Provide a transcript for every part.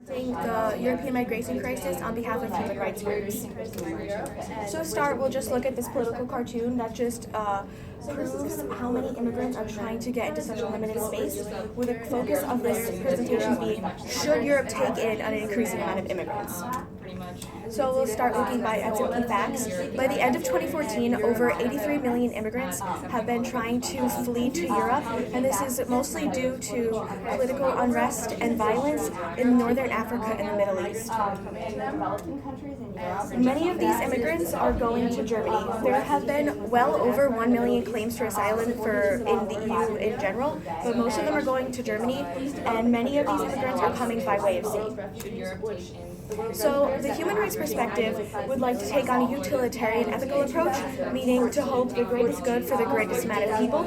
The European migration crisis on behalf of human rights groups. So to start, we'll just look at this political cartoon that just proves how many immigrants are trying to get into such a limited space, with the focus of this presentation being, should Europe take in an increasing amount of immigrants? So we'll start looking at some key facts. By the end of 2014, over 83 million immigrants have been trying to flee to Europe, and this is mostly due to political unrest and violence in Northern Africa and the Middle East. Many of these immigrants are going to Germany. There have been well over 1 million claims for asylum in the EU in general, but most of them are going to Germany, and many of these immigrants are coming by way of sea. So the human rights perspective would like to take on a utilitarian ethical approach, meaning to hope the greatest good for the greatest amount of people.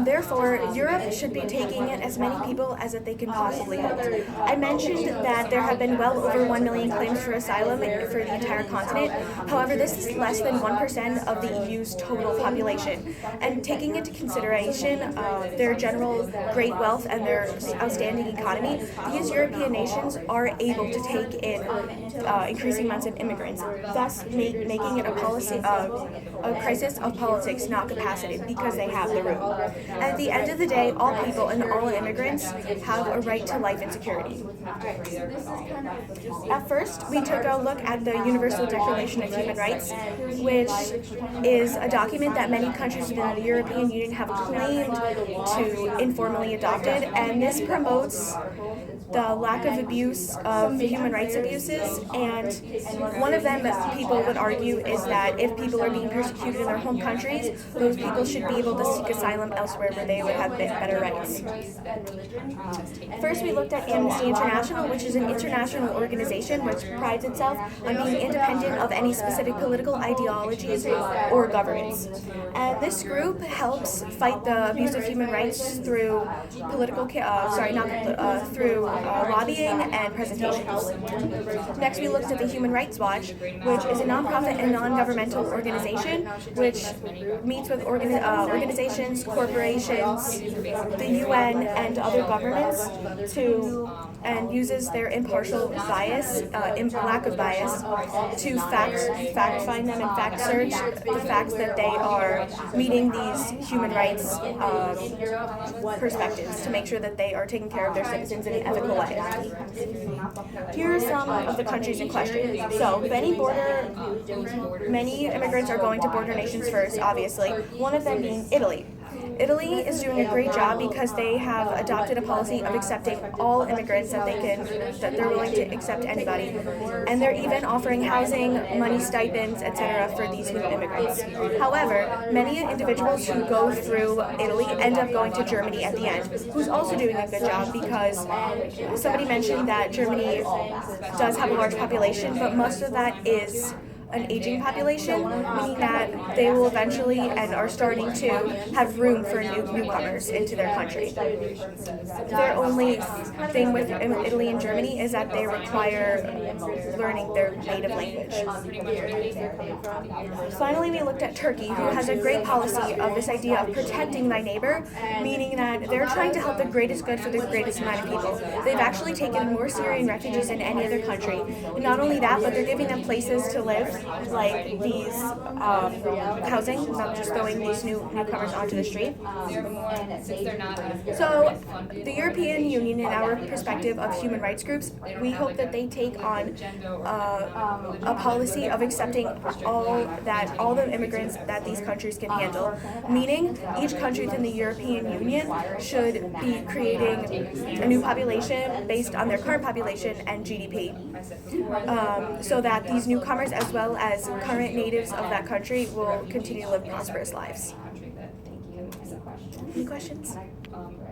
Therefore, Europe should be taking in as many people as that they can possibly hold. I mentioned that there have been well over 1 million claims for asylum for the entire continent. However, this is less than 1% of the EU's total population. And taking into consideration their general great wealth and their outstanding economy, these European nations are able to take in increasing amounts of immigrants, thus making it a crisis of politics, not capacity, because they have the room. At the end of the day, all people and all immigrants have a right to life and security. At first, we took a look at the Universal Declaration of Human Rights, which is a document that many countries within the European Union have claimed to informally adopted, and this promotes the lack of abuse of human rights abuses, and one of them that people would argue is that if people are being persecuted in their home countries, those people should be able to seek asylum elsewhere where they would have better rights. First, we looked at Amnesty International, which is an international organization which prides itself on being independent of any specific political ideologies or governments. And this group helps fight the abuse of human rights through lobbying and presentations. Next, we looked at the Human Rights Watch, which is a nonprofit and non-governmental organization which meets with organizations, corporations, the UN, and other governments and uses their impartial lack of bias, to fact find them and fact search the facts that they are meeting these human rights perspectives to make sure that they are taking care of their citizens in an ethical way. Here are some of the countries in question. So many immigrants are going to border nations first, obviously, one of them being Italy. Italy is doing a great job because they have adopted a policy of accepting all immigrants that they're willing to accept anybody. And they're even offering housing, money stipends, etc. for these new immigrants. However, many individuals who go through Italy end up going to Germany at the end, who's also doing a good job because somebody mentioned that Germany does have a large population, but most of that is an aging population, meaning that they will eventually and are starting to have room for newcomers into their country. Their only thing with Italy and Germany is that they require learning their native language. Finally, we looked at Turkey, who has a great policy of this idea of protecting thy neighbor, meaning that they're trying to help the greatest good for the greatest amount of people. They've actually taken more Syrian refugees than any other country. And not only that, but they're giving them places to live, like these housing, not just throwing these newcomers onto the street. So the European Union, in our perspective of human rights groups, we hope that they take on a policy of accepting all the immigrants that these countries can handle, meaning each country within the European Union should be creating a new population based on their current population and GDP, so that these newcomers as well as current natives of that country will continue to live prosperous lives. Any questions?